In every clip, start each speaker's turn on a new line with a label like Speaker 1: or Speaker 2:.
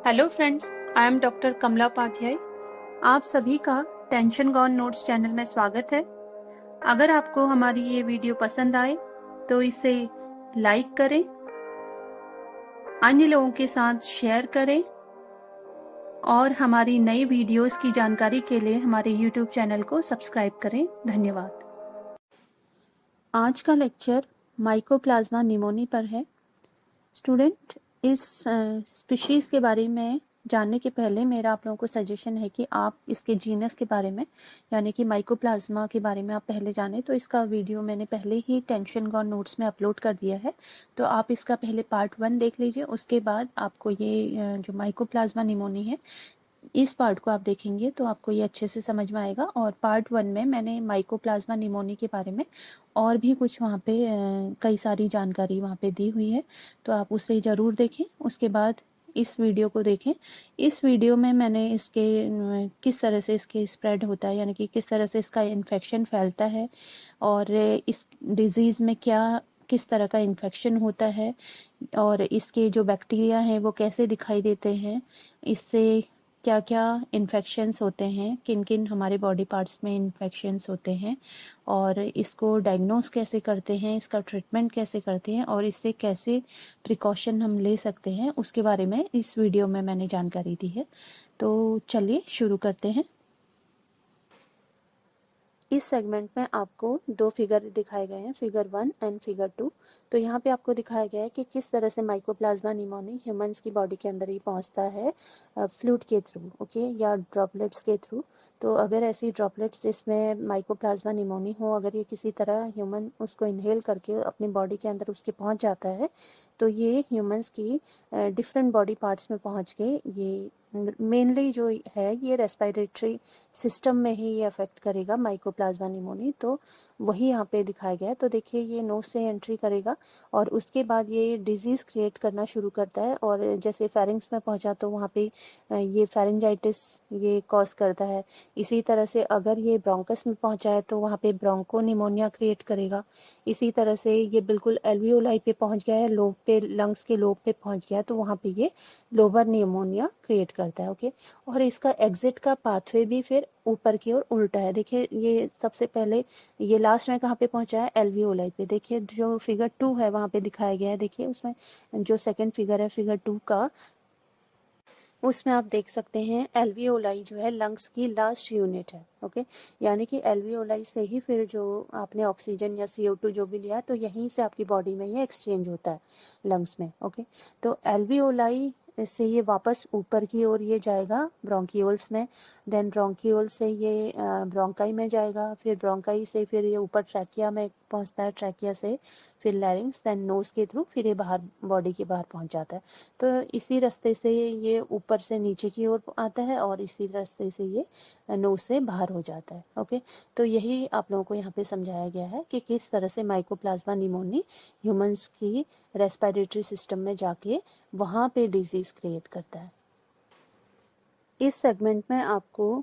Speaker 1: Hello friends, I am doctor Kamla Upadhyay. आप सभी का टेंशन गॉन नोट्स चैनल में स्वागत है। अगर आपको हमारी ये वीडियो पसंद आए तो इसे लाइक करें, अन्य लोगों के साथ शेयर करें और हमारी नई वीडियोस की जानकारी के लिए हमारे यूट्यूब चैनल को सब्सक्राइब करें। धन्यवाद। आज का लेक्चर माइकोप्लाज्मा निमोनी पर है। स्टूडेंट, इस स्पीशीज़ के बारे में जानने के पहले मेरा आप लोगों को सजेशन है कि आप इसके जीनस के बारे में यानी कि माइकोप्लाज्मा के बारे में आप पहले जानें। तो इसका वीडियो मैंने पहले ही टेंशन गॉन नोट्स में अपलोड कर दिया है, तो आप इसका पहले पार्ट 1 देख लीजिए। उसके बाद आपको ये जो माइकोप्लाज्मा निमोनी है इस पार्ट को आप देखेंगे तो आपको ये अच्छे से समझ में आएगा। और पार्ट 1 में मैंने माइकोप्लाज्मा निमोनी के बारे में और भी कुछ वहाँ पे कई सारी जानकारी वहाँ पे दी हुई है, तो आप उसे ज़रूर देखें। उसके बाद इस वीडियो को देखें। इस वीडियो में मैंने इसके किस तरह से इसके स्प्रेड होता है यानी कि किस तरह से इसका इन्फेक्शन फैलता है और इस डिज़ीज़ में क्या किस तरह का इन्फेक्शन होता है और इसके जो बैक्टीरिया हैं वो कैसे दिखाई देते हैं, इससे क्या क्या इन्फेक्शंस होते हैं, किन किन हमारे बॉडी पार्ट्स में इन्फेक्शंस होते हैं और इसको डायग्नोस कैसे करते हैं, इसका ट्रीटमेंट कैसे करते हैं और इससे कैसे प्रिकॉशन हम ले सकते हैं, उसके बारे में इस वीडियो में मैंने जानकारी दी है। तो चलिए शुरू करते हैं। इस सेगमेंट में आपको दो फिगर दिखाए गए हैं, फिगर 1 एंड फिगर 2। तो यहाँ पे आपको दिखाया गया है कि किस तरह से माइकोप्लाज्मा निमोनी ह्यूमंस की बॉडी के अंदर ही पहुँचता है फ्लूइड के थ्रू, ओके, या ड्रॉपलेट्स के थ्रू। तो अगर ऐसी ड्रॉपलेट्स जिसमें माइकोप्लाज्मा निमोनी हो, अगर ये किसी तरह ह्यूमन उसको इनहेल करके अपनी बॉडी के अंदर उसके पहुँच जाता है तो ये ह्यूमंस की डिफरेंट बॉडी पार्ट्स में पहुँच के ये मेनली जो है ये रेस्पिरेटरी सिस्टम में ही ये अफेक्ट करेगा माइकोप्लाज्मा निमोनी। तो वही यहाँ पे दिखाया गया है। तो देखिए ये नोज से एंट्री करेगा और उसके बाद ये डिजीज़ क्रिएट करना शुरू करता है और जैसे फेरिंग्स में पहुँचा तो वहाँ पे ये फेरिंजाइटिस ये कॉज करता है। इसी तरह से अगर ये ब्रोंकस में पहुँचा है तो वहाँ पे ब्रोंको निमोनिया क्रिएट करेगा। इसी तरह से ये बिल्कुल एल्वियोलाई पे पहुँच गया है, लोब पे, लंग्स के लोब पे पहुँच गया है तो वहाँ पे ये लोबर निमोनिया क्रिएट करता है, ओके। और इसका एग्जिट का पाथवे भी फिर ऊपर की ओर उल्टा है। देखिए ये सबसे पहले ये लास्ट में कहाँ पे पहुंचा है, एल्वियोलाई पे। देखिए जो फिगर 2 है वहाँ पे दिखाया गया है। देखिए उसमें जो सेकंड फिगर है फिगर 2 का, उसमें आप देख सकते हैं एल्वियोलाई जो है लंग्स की लास्ट यूनिट है, ओके। यानी कि एल्वियोलाई से ही फिर जो आपने ऑक्सीजन या CO2 जो भी लिया तो यहीं से आपकी बॉडी में ये एक्सचेंज होता है लंग्स में, ओके। तो एल्वियोलाई से ये वापस ऊपर की ओर ये जाएगा ब्रोंकियोल्स में, देन ब्रोंकियोल से ये ब्रोंकाई में जाएगा, फिर ब्रोंकाई से फिर ये ऊपर ट्रैकिया में पहुंचता है, ट्रैकिया से फिर लैरिंग्स, देन नोज के थ्रू फिर ये बाहर बॉडी के बाहर पहुंच जाता है। तो इसी रास्ते से ये ऊपर से नीचे की ओर आता है और इसी रास्ते से ये नोज से बाहर हो जाता है, ओके। तो यही आप लोगों को यहाँ पे समझाया गया है कि किस तरह से माइकोप्लाज्मा निमोनी ह्यूमंस की रेस्पिरेटरी सिस्टम में जाके वहाँ पे डिजीज क्रिएट करता है। इस सेगमेंट में आपको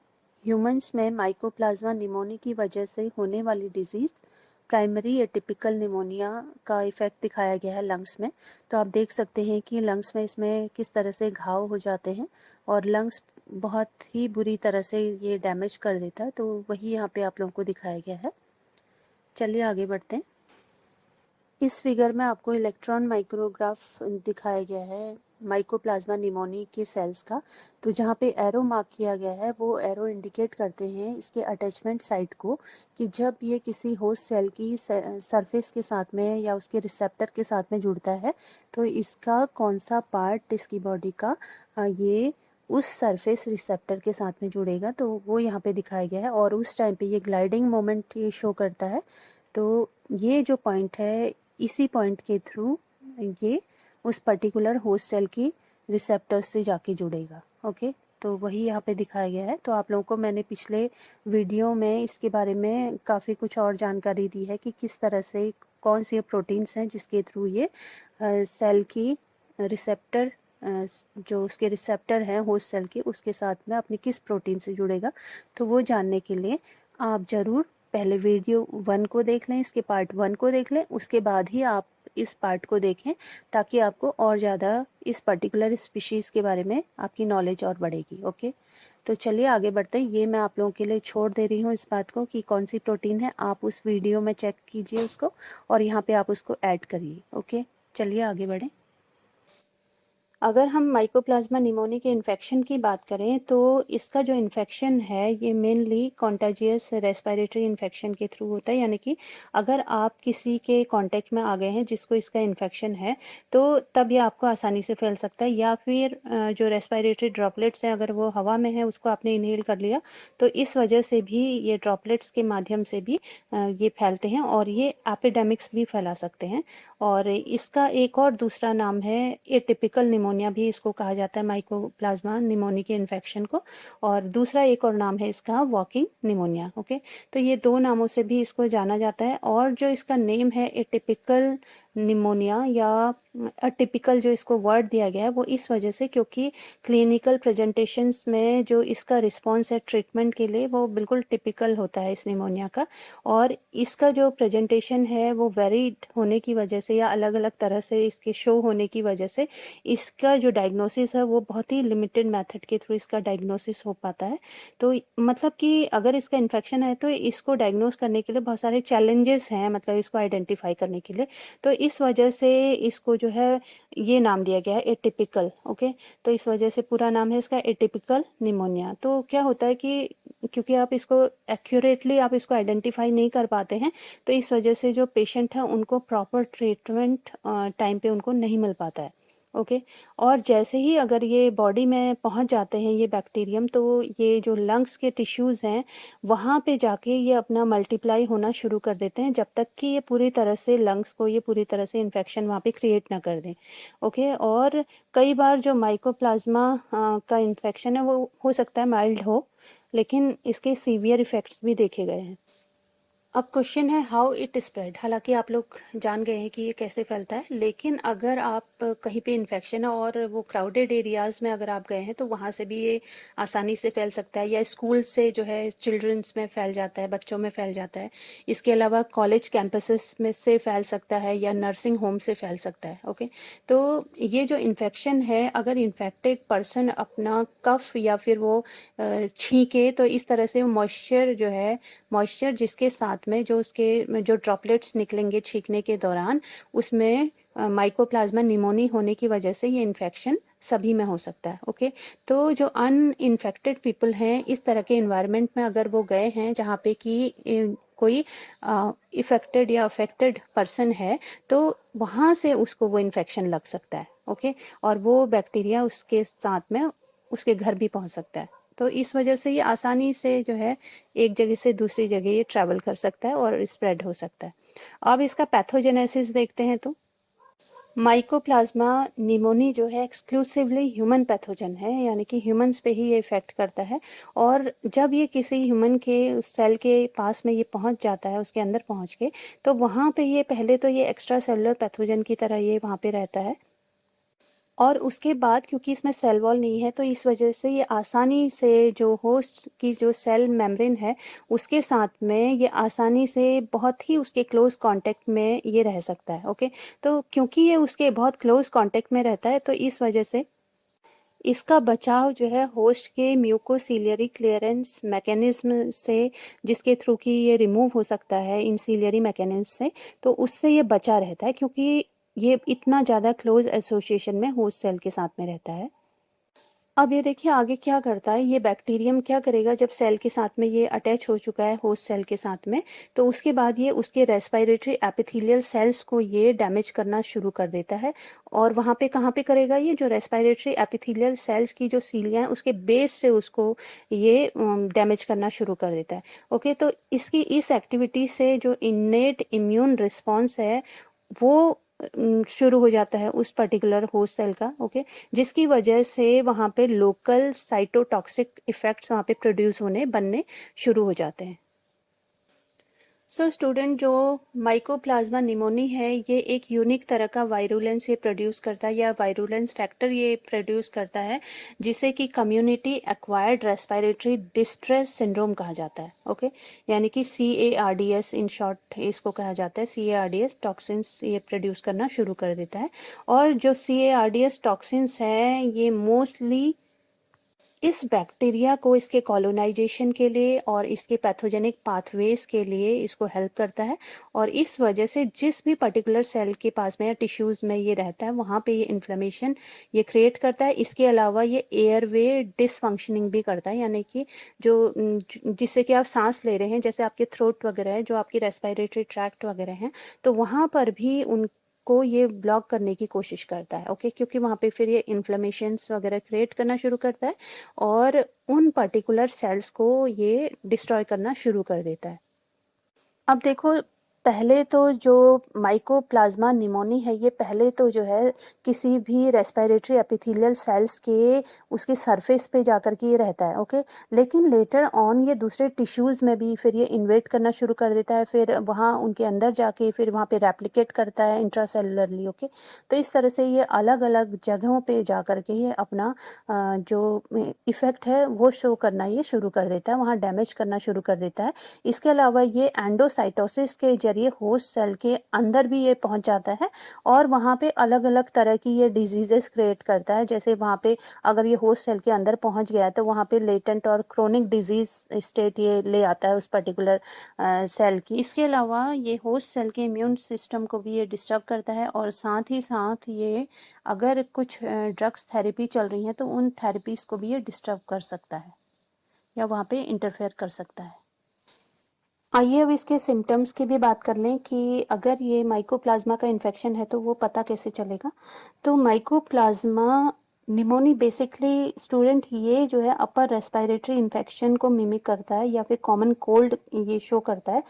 Speaker 1: ह्यूमंस में माइकोप्लाज्मा निमोनी की वजह से होने वाली डिजीज प्राइमरी एटिपिकल निमोनिया का इफेक्ट दिखाया गया है लंग्स में। तो आप देख सकते हैं कि लंग्स में इसमें किस तरह से घाव हो जाते हैं और लंग्स बहुत ही बुरी तरह से ये डैमेज कर देता है। तो वही यहाँ पे आप लोगों को दिखाया गया है। चलिए आगे बढ़ते हैं। इस फिगर में आपको इलेक्ट्रॉन माइक्रोग्राफ दिखाया गया है माइकोप्लाज्मा निमोनी के सेल्स का। तो जहाँ पे एरो मार्क किया गया है वो एरो इंडिकेट करते हैं इसके अटैचमेंट साइट को, कि जब ये किसी होस्ट सेल की सरफेस के साथ में या उसके रिसेप्टर के साथ में जुड़ता है तो इसका कौन सा पार्ट इसकी बॉडी का ये उस सरफेस रिसेप्टर के साथ में जुड़ेगा, तो वो यहाँ पे दिखाया गया है। और उस टाइम पे ये ग्लाइडिंग मोमेंट ये शो करता है। तो ये जो पॉइंट है इसी पॉइंट के थ्रू ये उस पर्टिकुलर होस्ट सेल की रिसेप्टर्स से जाके जुड़ेगा, ओके। तो वही यहाँ पे दिखाया गया है। तो आप लोगों को मैंने पिछले वीडियो में इसके बारे में काफ़ी कुछ और जानकारी दी है कि किस तरह से कौन सी प्रोटीन्स हैं जिसके थ्रू ये सेल की रिसेप्टर जो उसके रिसेप्टर हैं होस्ट सेल के उसके साथ में अपनी किस प्रोटीन से जुड़ेगा। तो वो जानने के लिए आप ज़रूर पहले वीडियो 1 को देख लें, इसके पार्ट 1 को देख लें, उसके बाद ही आप इस पार्ट को देखें ताकि आपको और ज़्यादा इस पर्टिकुलर स्पीशीज़ के बारे में आपकी नॉलेज और बढ़ेगी। ओके, तो चलिए आगे बढ़ते हैं। ये मैं आप लोगों के लिए छोड़ दे रही हूँ इस बात को कि कौन सी प्रोटीन है, आप उस वीडियो में चेक कीजिए उसको और यहाँ पे आप उसको ऐड करिए। ओके, चलिए आगे बढ़ें। अगर हम माइकोप्लाज्मा निमोनी के इन्फेक्शन की बात करें तो इसका जो इन्फेक्शन है ये मेनली कॉन्टाजियस रेस्पिरेटरी इन्फेक्शन के थ्रू होता है, यानी कि अगर आप किसी के कांटेक्ट में आ गए हैं जिसको इसका इन्फेक्शन है तो तब ये आपको आसानी से फैल सकता है, या फिर जो रेस्पिरेटरी ड्रॉपलेट्स हैं अगर वो हवा में है उसको आपने इनहेल कर लिया तो इस वजह से भी ये ड्रॉपलेट्स के माध्यम से भी ये फैलते हैं और ये एपिडेमिक्स भी फैला सकते हैं। और इसका एक और दूसरा नाम है एटिपिकल निमोनिया, भी इसको कहा जाता है माइकोप्लाज्मा निमोनी के इन्फेक्शन को, और दूसरा एक और नाम है इसका वॉकिंग निमोनिया। ओके, तो ये दो नामों से भी इसको जाना जाता है। और जो इसका नेम है एटिपिकल निमोनिया या अटिपिकल जो इसको वर्ड दिया गया है वो इस वजह से क्योंकि क्लिनिकल प्रेजेंटेशंस में जो इसका रिस्पॉन्स है ट्रीटमेंट के लिए वो बिल्कुल टिपिकल होता है इस निमोनिया का, और इसका जो प्रेजेंटेशन है वो वेरीड होने की वजह से या अलग अलग तरह से इसके शो होने की वजह से इसका जो डायग्नोसिस है वो बहुत ही लिमिटेड मेथड के थ्रू इसका डायग्नोसिस हो पाता है। तो मतलब कि अगर इसका इन्फेक्शन है तो इसको डायग्नोस करने के लिए बहुत सारे चैलेंजेस हैं, मतलब इसको आइडेंटिफाई करने के लिए, तो इस वजह से इसको जो है ये नाम दिया गया है एटिपिकल। ओके, तो इस वजह से पूरा नाम है इसका एटिपिकल निमोनिया। तो क्या होता है कि क्योंकि आप इसको एक्यूरेटली आप इसको आइडेंटिफाई नहीं कर पाते हैं तो इस वजह से जो पेशेंट है उनको प्रॉपर ट्रीटमेंट टाइम पे उनको नहीं मिल पाता है। ओके, और जैसे ही अगर ये बॉडी में पहुंच जाते हैं ये बैक्टीरियम तो ये जो लंग्स के टिश्यूज़ हैं वहाँ पे जाके ये अपना मल्टीप्लाई होना शुरू कर देते हैं जब तक कि ये पूरी तरह से लंग्स को ये पूरी तरह से इन्फेक्शन वहाँ पे क्रिएट ना कर दें। ओके, और कई बार जो माइकोप्लाज्मा का इन्फेक्शन है वो हो सकता है माइल्ड हो, लेकिन इसके सीवियर इफ़ेक्ट्स भी देखे गए हैं। अब क्वेश्चन है हाउ इट स्प्रेड। हालांकि आप लोग जान गए हैं कि ये कैसे फैलता है, लेकिन अगर आप कहीं पे इन्फेक्शन है और वो क्राउडेड एरियाज़ में अगर आप गए हैं तो वहाँ से भी ये आसानी से फैल सकता है, या स्कूल से जो है चिल्ड्रंस में फैल जाता है, बच्चों में फैल जाता है। इसके अलावा कॉलेज कैंपसेस में से फैल सकता है या नर्सिंग होम से फैल सकता है। ओके, तो ये जो इन्फेक्शन है अगर इन्फेक्टेड पर्सन अपना कफ या फिर वो छींके तो इस तरह से मॉइस्चर जो है, मॉइस्चर जिसके साथ में जो उसके जो ड्रॉपलेट्स निकलेंगे छींकने के दौरान उसमें माइकोप्लाज्मा निमोनी होने की वजह से ये इन्फेक्शन सभी में हो सकता है। ओके, तो जो अनइन्फेक्टेड पीपल हैं इस तरह के इन्वायरमेंट में अगर वो गए हैं जहाँ पे कि कोई इफेक्टेड या अफेक्टेड पर्सन है तो वहाँ से उसको वो इन्फेक्शन लग सकता है। ओके, और वो बैक्टीरिया उसके साथ में उसके घर भी पहुँच सकता है। तो इस वजह से ये आसानी से जो है एक जगह से दूसरी जगह ये ट्रैवल कर सकता है और स्प्रेड हो सकता है। अब इसका पैथोजेनेसिस देखते हैं तो माइकोप्लाज्मा निमोनी जो है एक्सक्लूसिवली ह्यूमन पैथोजन है, यानी कि ह्यूमंस पे ही ये इफेक्ट करता है। और जब ये किसी ह्यूमन के सेल के पास में ये पहुंच जाता है उसके अंदर पहुंच के तो वहाँ पे ये पहले तो ये एक्स्ट्रा सेलुलर पैथोजन की तरह ये वहाँ पे रहता है, और उसके बाद क्योंकि इसमें सेल वॉल नहीं है तो इस वजह से ये आसानी से जो होस्ट की जो सेल मेम्ब्रेन है उसके साथ में ये आसानी से बहुत ही उसके क्लोज कांटेक्ट में ये रह सकता है। ओके, तो क्योंकि ये उसके बहुत क्लोज कांटेक्ट में रहता है तो इस वजह से इसका बचाव जो है होस्ट के म्यूकोसिलियरी क्लियरेंस मैकेनिज्म से, जिसके थ्रू कि ये रिमूव हो सकता है इन सिलियरी मैकेनिज्म से, तो उससे ये बचा रहता है क्योंकि ये इतना ज़्यादा क्लोज एसोसिएशन में होस्ट सेल के साथ में रहता है। अब ये देखिए आगे क्या करता है, ये बैक्टीरियम क्या करेगा जब सेल के साथ में ये अटैच हो चुका है होस्ट सेल के साथ में, तो उसके बाद ये उसके रेस्पिरेटरी एपिथेलियल सेल्स को ये डैमेज करना शुरू कर देता है। और वहाँ पे कहाँ पे करेगा, ये जो रेस्पिरेटरी एपिथेलियल सेल्स की जो सीलियाँ हैं उसके बेस से उसको ये डैमेज करना शुरू कर देता है। ओके, तो इसकी इस एक्टिविटी से जो इन्नेट इम्यून रिस्पॉन्स है वो शुरू हो जाता है उस पर्टिकुलर होस्ट सेल का। ओके, जिसकी वजह से वहाँ पे लोकल साइटोटॉक्सिक इफेक्ट्स वहाँ पे प्रोड्यूस होने बनने शुरू हो जाते हैं। सो स्टूडेंट, जो माइकोप्लाज्मा निमोनी है ये एक यूनिक तरह का वायरुलेंस ये प्रोड्यूस करता है या वायरुलेंस फैक्टर ये प्रोड्यूस करता है, जिसे कि community acquired respiratory distress syndrome कहा जाता है। ओके, यानी कि CARDS इन शॉर्ट इसको कहा जाता है। CARDS टॉक्सिन्स ये प्रोड्यूस करना शुरू कर देता है, और जो CARDS टॉक्सिन्स है ये मोस्टली इस बैक्टीरिया को इसके कॉलोनाइजेशन के लिए और इसके पैथोजेनिक पाथवेज के लिए इसको हेल्प करता है, और इस वजह से जिस भी पर्टिकुलर सेल के पास में या टिश्यूज़ में ये रहता है वहाँ पे ये इन्फ्लेमेशन ये क्रिएट करता है। इसके अलावा ये एयरवे डिसफंक्शनिंग भी करता है, यानी कि जो जिससे कि आप सांस ले रहे हैं, जैसे आपके थ्रोट वगैरह है, जो आपकी रेस्पिरेटरी ट्रैक्ट वगैरह हैं, तो वहाँ पर भी उन को ये ब्लॉक करने की कोशिश करता है। ओके, क्योंकि वहाँ पे फिर ये इन्फ्लेमेशंस वगैरह क्रिएट करना शुरू करता है और उन पर्टिकुलर सेल्स को ये डिस्ट्रॉय करना शुरू कर देता है। अब देखो, पहले तो जो माइकोप्लाज्मा निमोनी है ये पहले तो जो है किसी भी रेस्पिरेटरी एपिथेलियल सेल्स के उसके सरफेस पे जाकर के ये रहता है। ओके, लेकिन लेटर ऑन ये दूसरे टिश्यूज़ में भी फिर ये इन्वेट करना शुरू कर देता है, फिर वहाँ उनके अंदर जाके फिर वहाँ पे रेप्लिकेट करता है इंट्रासेलुलरली। ओके, तो इस तरह से ये अलग अलग जगहों पे जा कर के ये अपना जो इफ़ेक्ट है वो शो करना ये शुरू कर देता है, वहाँ डैमेज करना शुरू कर देता है। इसके अलावा ये एंडोसाइटोसिस के जरिए होस्ट सेल के अंदर भी ये पहुंच जाता है और वहाँ पे अलग अलग तरह की ये डिजीजेस क्रिएट करता है। जैसे वहाँ पे अगर ये होस्ट सेल के अंदर पहुंच गया है तो वहाँ पे लेटेंट और क्रोनिक डिजीज स्टेट ये ले आता है उस पर्टिकुलर सेल की। इसके अलावा ये होस्ट सेल के इम्यून सिस्टम को भी ये डिस्टर्ब करता है, और साथ ही साथ ये अगर कुछ ड्रग्स थेरेपी चल रही हैं तो उन थेरेपीज को भी ये डिस्टर्ब कर सकता है या वहाँ पे इंटरफेयर कर सकता है। आइए अब इसके सिम्टम्स की भी बात कर लें कि अगर ये माइकोप्लाज्मा का इन्फेक्शन है तो वो पता कैसे चलेगा। तो माइकोप्लाज्मा निमोनी बेसिकली स्टूडेंट ये जो है अपर रेस्पिरेटरी इन्फेक्शन को मिमिक करता है या फिर कॉमन कोल्ड ये शो करता है,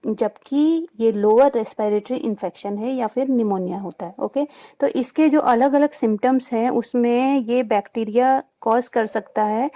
Speaker 1: जबकि ये लोअर रेस्पिरेटरी इन्फेक्शन है या फिर निमोनिया होता है। ओके, तो इसके जो अलग अलग सिम्टम्स हैं उसमें ये बैक्टीरिया कॉज कर सकता है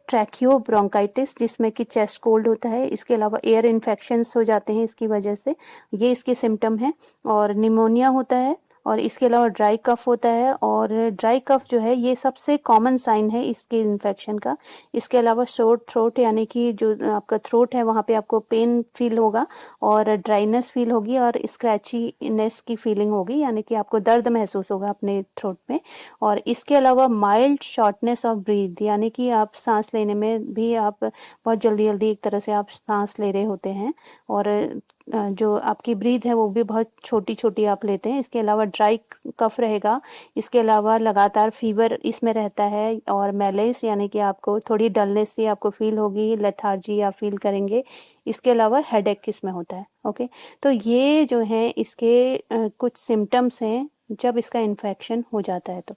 Speaker 1: ट्रैकियो ब्रोंकाइटिस, जिसमें कि चेस्ट कोल्ड होता है। इसके अलावा एयर इन्फेक्शंस हो जाते हैं इसकी वजह से, ये इसके सिम्टम हैं, और निमोनिया होता है, और इसके अलावा ड्राई कफ होता है। और ड्राई कफ जो है ये सबसे कॉमन साइन है इसके इन्फेक्शन का। इसके अलावा शॉर्ट थ्रोट, यानी कि जो आपका थ्रोट है वहाँ पे आपको पेन फील होगा और ड्राइनेस फील होगी और स्क्रैचीनेस की फीलिंग होगी, यानी कि आपको दर्द महसूस होगा अपने थ्रोट में। और इसके अलावा माइल्ड शॉर्टनेस ऑफ ब्रीथ, यानी कि आप सांस लेने में भी आप बहुत जल्दी जल्दी एक तरह से आप सांस ले रहे होते हैं, और जो आपकी ब्रीथ है वो भी बहुत छोटी छोटी आप लेते हैं। इसके अलावा ड्राई कफ रहेगा। इसके अलावा लगातार फीवर इसमें रहता है, और मैलेस, यानी कि आपको थोड़ी डलनेस सी आपको फील होगी, लेथार्जी आप फील करेंगे। इसके अलावा हेडेक इसमें होता है। ओके, तो ये जो है इसके कुछ सिम्टम्स हैं जब इसका इन्फेक्शन हो जाता है तो।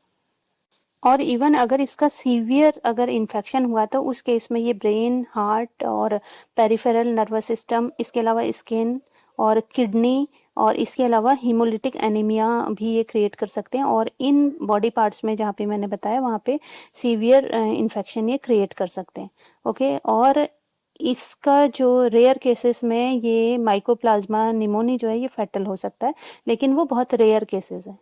Speaker 1: और इवन अगर इसका सीवियर अगर इन्फेक्शन हुआ तो उस केस में ये ब्रेन, हार्ट और पेरिफेरल नर्वस सिस्टम, इसके अलावा स्किन और किडनी, और इसके अलावा हीमोलिटिक एनीमिया भी ये क्रिएट कर सकते हैं, और इन बॉडी पार्ट्स में जहाँ पे मैंने बताया वहाँ पे सीवियर इन्फेक्शन ये क्रिएट कर सकते हैं। ओके, और इसका जो रेयर केसेस में ये माइकोप्लाज्मा निमोनी जो है ये फैटल हो सकता है, लेकिन वो बहुत रेयर केसेस है।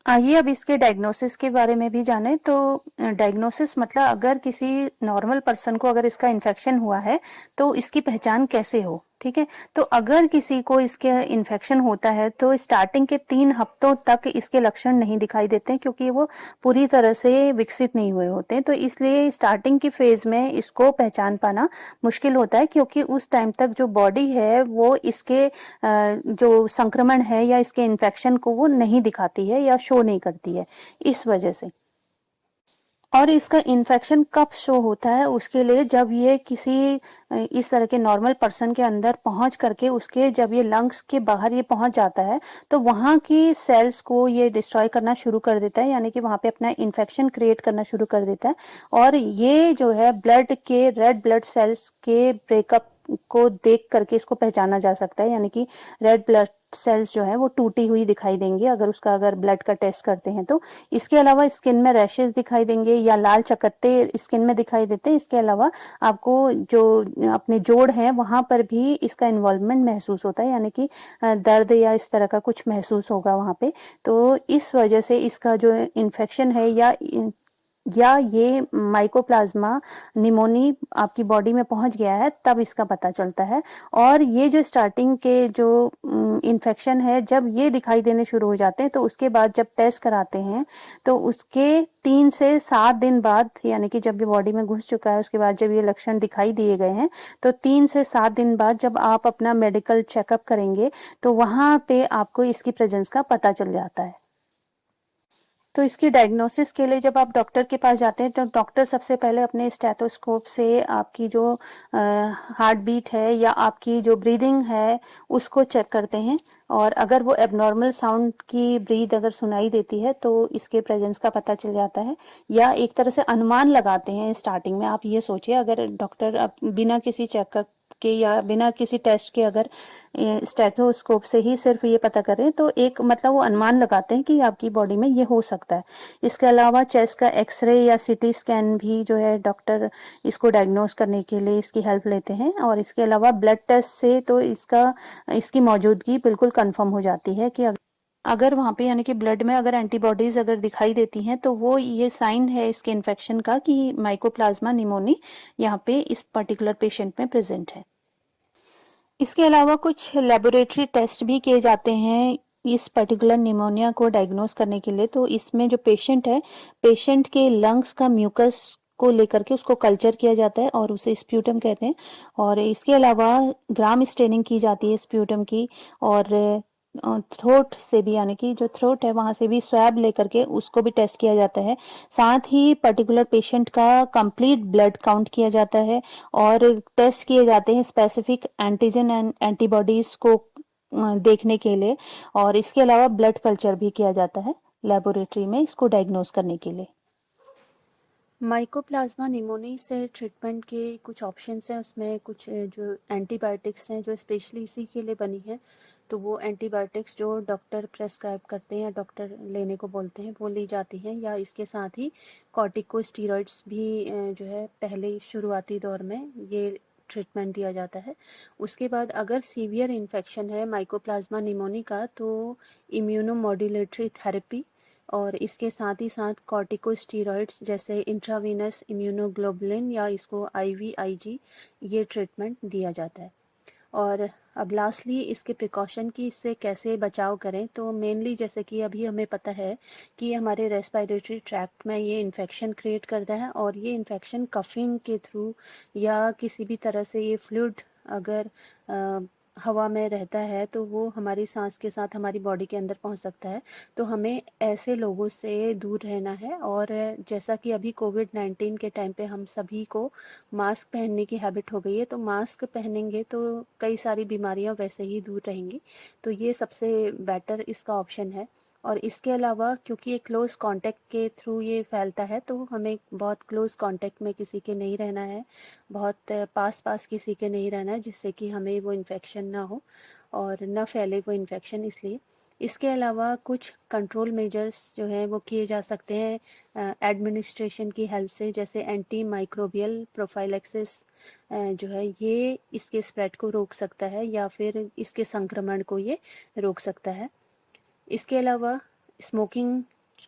Speaker 1: आइए अब इसके डायग्नोसिस के बारे में भी जाने। तो डायग्नोसिस मतलब अगर किसी नॉर्मल पर्सन को अगर इसका इन्फेक्शन हुआ है तो इसकी पहचान कैसे हो। ठीक है, तो अगर किसी को इसके इन्फेक्शन होता है तो स्टार्टिंग के 3 हफ्तों तक इसके लक्षण नहीं दिखाई देते हैं, क्योंकि वो पूरी तरह से विकसित नहीं हुए होते हैं। तो इसलिए स्टार्टिंग की फेज में इसको पहचान पाना मुश्किल होता है, क्योंकि उस टाइम तक जो बॉडी है वो इसके जो संक्रमण है या इसके इन्फेक्शन को वो नहीं दिखाती है या शो नहीं करती है, इस वजह से। और इसका इन्फेक्शन कब शो होता है, उसके लिए जब ये किसी इस तरह के नॉर्मल पर्सन के अंदर पहुंच करके उसके जब ये लंग्स के बाहर ये पहुंच जाता है तो वहाँ की सेल्स को ये डिस्ट्रॉय करना शुरू कर देता है, यानी कि वहाँ पे अपना इन्फेक्शन क्रिएट करना शुरू कर देता है। और ये जो है ब्लड के रेड ब्लड सेल्स के ब्रेकअप को देख करके इसको पहचाना जा सकता है, यानी कि रेड ब्लड सेल्स जो है वो टूटी हुई दिखाई देंगी अगर ब्लड का टेस्ट करते हैं तो। इसके अलावा स्किन में रैशेस दिखाई देंगे या लाल चकत्ते स्किन में दिखाई देते हैं। इसके अलावा आपको जो अपने जोड़ हैं वहां पर भी इसका इन्वॉल्वमेंट महसूस होता है, यानी कि दर्द या इस तरह का कुछ महसूस होगा वहां पे। तो इस वजह से इसका जो इन्फेक्शन है या ये माइकोप्लाज्मा निमोनी आपकी बॉडी में पहुंच गया है, तब इसका पता चलता है। और ये जो स्टार्टिंग के जो इन्फेक्शन है, जब ये दिखाई देने शुरू हो जाते हैं तो उसके बाद जब टेस्ट कराते हैं तो उसके 3 से 7 दिन बाद, यानी कि जब ये बॉडी में घुस चुका है उसके बाद जब ये लक्षण दिखाई दिए गए हैं तो 3 से 7 दिन बाद जब आप अपना मेडिकल चेकअप करेंगे तो वहां पे आपको इसकी प्रेजेंस का पता चल जाता है। तो इसकी डायग्नोसिस के लिए जब आप डॉक्टर के पास जाते हैं तो डॉक्टर सबसे पहले अपने स्टेथोस्कोप से आपकी जो हार्ट बीट है या आपकी जो ब्रीदिंग है उसको चेक करते हैं, और अगर वो एबनॉर्मल साउंड की ब्रीद अगर सुनाई देती है तो इसके प्रेजेंस का पता चल जाता है। या एक तरह से अनुमान लगाते हैं स्टार्टिंग में। आप ये सोचिए, अगर डॉक्टर बिना किसी चेकअप के या बिना किसी टेस्ट के अगर स्टेथोस्कोप से ही सिर्फ ये पता करें तो एक मतलब वो अनुमान लगाते हैं कि आपकी बॉडी में ये हो सकता है। इसके अलावा चेस्ट का एक्सरे या सीटी स्कैन भी जो है डॉक्टर इसको डायग्नोस करने के लिए इसकी हेल्प लेते हैं। और इसके अलावा ब्लड टेस्ट से तो इसकी मौजूदगी बिल्कुल कंफर्म हो जाती है कि अगर वहाँ पे यानी कि ब्लड में अगर एंटीबॉडीज अगर दिखाई देती हैं तो वो ये साइन है इसके इन्फेक्शन का कि माइकोप्लाज्मा निमोनी यहाँ पे इस पर्टिकुलर पेशेंट में प्रेजेंट है। इसके अलावा कुछ लेबोरेटरी टेस्ट भी किए जाते हैं इस पर्टिकुलर निमोनिया को डायग्नोस करने के लिए। तो इसमें जो पेशेंट है, पेशेंट के लंग्स का म्यूकस को लेकर के उसको कल्चर किया जाता है और उसे स्प्यूटम कहते हैं। और इसके अलावा ग्राम स्टेनिंग की जाती है स्प्यूटम की, और थ्रोट से भी, यानी कि जो थ्रोट है वहां से भी स्वैब लेकर के उसको भी टेस्ट किया जाता है। साथ ही पर्टिकुलर पेशेंट का कंप्लीट ब्लड काउंट किया जाता है और टेस्ट किए जाते हैं स्पेसिफिक एंटीजन एंड एंटीबॉडीज को देखने के लिए। और इसके अलावा ब्लड कल्चर भी किया जाता है लेबोरेटरी में इसको डायग्नोस करने के लिए। माइकोप्लाज्मा निमोनी से ट्रीटमेंट के कुछ ऑप्शंस हैं, उसमें कुछ जो एंटीबायोटिक्स हैं जो स्पेशली इसी के लिए बनी है, तो वो एंटीबायोटिक्स जो डॉक्टर प्रेस्क्राइब करते हैं या डॉक्टर लेने को बोलते हैं वो ली जाती हैं। या इसके साथ ही कॉर्टिकोस्टेरॉइड्स भी जो है पहले शुरुआती दौर में ये ट्रीटमेंट दिया जाता है। उसके बाद अगर सीवियर इन्फेक्शन है माइकोप्लाज्मा निमोनी का तो इम्यूनोमॉड्यूलेटरी थेरेपी और इसके साथ ही साथ कॉर्टिकोस्टेरॉइड्स जैसे इंट्रावीनस इम्यूनोग्लोबुलिन या इसको IVIG ये ट्रीटमेंट दिया जाता है। और अब लास्टली इसके प्रिकॉशन की इससे कैसे बचाव करें, तो मेनली जैसे कि अभी हमें पता है कि हमारे रेस्पिरेटरी ट्रैक्ट में ये इन्फेक्शन क्रिएट करता है और ये इन्फेक्शन कफिंग के थ्रू या किसी भी तरह से ये फ्लूइड अगर हवा में रहता है तो वो हमारी सांस के साथ हमारी बॉडी के अंदर पहुंच सकता है। तो हमें ऐसे लोगों से दूर रहना है। और जैसा कि अभी कोविड-19 के टाइम पे हम सभी को मास्क पहनने की हैबिट हो गई है, तो मास्क पहनेंगे तो कई सारी बीमारियां वैसे ही दूर रहेंगी। तो ये सबसे बेटर इसका ऑप्शन है। और इसके अलावा क्योंकि ये क्लोज कांटेक्ट के थ्रू ये फैलता है तो हमें बहुत क्लोज कांटेक्ट में किसी के नहीं रहना है, बहुत पास किसी के नहीं रहना है जिससे कि हमें वो इन्फेक्शन ना हो और ना फैले वो इन्फेक्शन। इसलिए इसके अलावा कुछ कंट्रोल मेजर्स जो हैं वो किए जा सकते हैं एडमिनिस्ट्रेशन की हेल्प से, जैसे एंटी माइक्रोबियल प्रोफाइलेक्सिस जो है ये इसके स्प्रेड को रोक सकता है या फिर इसके संक्रमण को ये रोक सकता है। इसके अलावा स्मोकिंग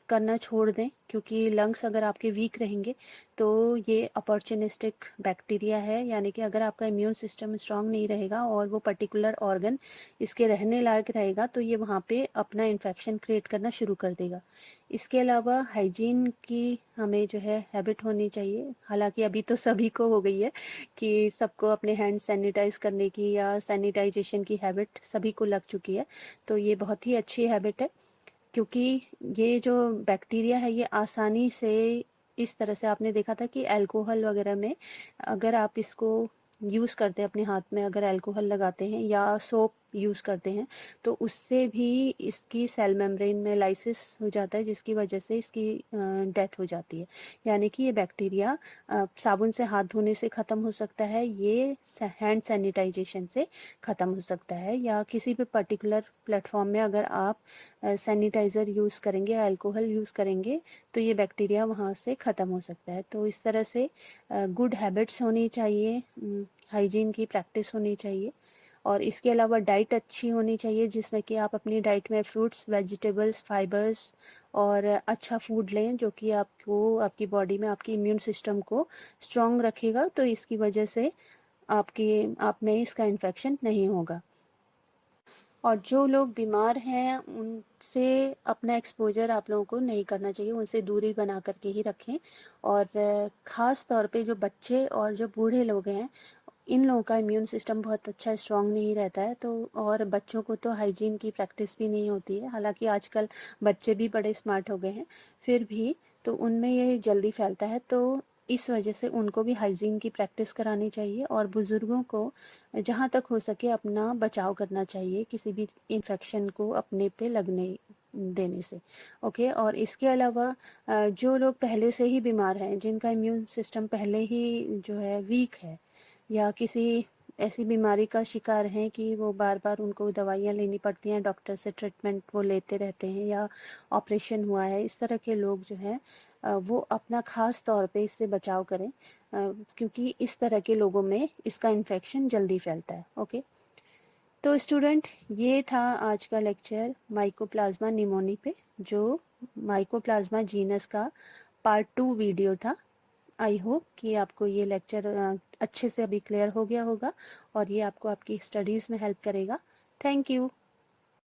Speaker 1: करना छोड़ दें, क्योंकि लंग्स अगर आपके वीक रहेंगे तो ये अपॉर्चुनिस्टिक बैक्टीरिया है, यानी कि अगर आपका इम्यून सिस्टम स्ट्रांग नहीं रहेगा और वो पर्टिकुलर ऑर्गन इसके रहने लायक रहेगा तो ये वहाँ पे अपना इन्फेक्शन क्रिएट करना शुरू कर देगा। इसके अलावा हाइजीन की हमें जो है हैबिट होनी चाहिए। हालांकि अभी तो सभी को हो गई है कि सबको अपने हैंड सैनिटाइज करने की या सैनिटाइजेशन की हैबिट सभी को लग चुकी है। तो ये बहुत ही अच्छी हैबिट है, क्योंकि ये जो बैक्टीरिया है ये आसानी से, इस तरह से आपने देखा था कि अल्कोहल वगैरह में अगर आप इसको यूज़ करते हैं अपने हाथ में, अगर अल्कोहल लगाते हैं या सोप यूज़ करते हैं, तो उससे भी इसकी सेल मेम्ब्रेन में लाइसिस हो जाता है, जिसकी वजह से इसकी डेथ हो जाती है। यानी कि ये बैक्टीरिया साबुन से हाथ धोने से ख़त्म हो सकता है, ये हैंड सैनिटाइजेशन से ख़त्म हो सकता है, या किसी भी पर्टिकुलर प्लेटफॉर्म में अगर आप सैनिटाइज़र यूज़ करेंगे या अल्कोहल यूज़ करेंगे तो ये बैक्टीरिया वहाँ से ख़त्म हो सकता है। तो इस तरह से गुड हैबिट्स होनी चाहिए, हाइजीन की प्रैक्टिस होनी चाहिए, और इसके अलावा डाइट अच्छी होनी चाहिए, जिसमें कि आप अपनी डाइट में फ्रूट्स, वेजिटेबल्स, फाइबर्स और अच्छा फूड लें, जो कि आपको आपकी बॉडी में आपकी इम्यून सिस्टम को स्ट्रॉन्ग रखेगा, तो इसकी वजह से आप में इसका इन्फेक्शन नहीं होगा। और जो लोग बीमार हैं उनसे अपना एक्सपोजर आप लोगों को नहीं करना चाहिए, उनसे दूरी बना करके ही रखें। और ख़ास तौर पे जो बच्चे और जो बूढ़े लोग हैं, इन लोगों का इम्यून सिस्टम बहुत अच्छा स्ट्रॉन्ग नहीं रहता है, तो और बच्चों को तो हाइजीन की प्रैक्टिस भी नहीं होती है। हालांकि आजकल बच्चे भी बड़े स्मार्ट हो गए हैं, फिर भी तो उनमें ये जल्दी फैलता है, तो इस वजह से उनको भी हाइजीन की प्रैक्टिस करानी चाहिए। और बुज़ुर्गों को जहाँ तक हो सके अपना बचाव करना चाहिए किसी भी इन्फेक्शन को अपने पे लगने देने से। ओके, और इसके अलावा जो लोग पहले से ही बीमार हैं, जिनका इम्यून सिस्टम पहले ही जो है वीक है, या किसी ऐसी बीमारी का शिकार हैं कि वो बार बार उनको दवाइयाँ लेनी पड़ती हैं, डॉक्टर से ट्रीटमेंट वो लेते रहते हैं, या ऑपरेशन हुआ है, इस तरह के लोग जो हैं वो अपना ख़ास तौर पे इससे बचाव करें, क्योंकि इस तरह के लोगों में इसका इन्फेक्शन जल्दी फैलता है। ओके, तो स्टूडेंट, ये था आज का लेक्चर माइकोप्लाज्मा निमोनी पे, जो माइकोप्लाज्मा जीनस का पार्ट 2 वीडियो था। आई होप कि आपको ये लेक्चर अच्छे से अभी क्लियर हो गया होगा, और ये आपको आपकी स्टडीज़ में हेल्प करेगा। Thank you.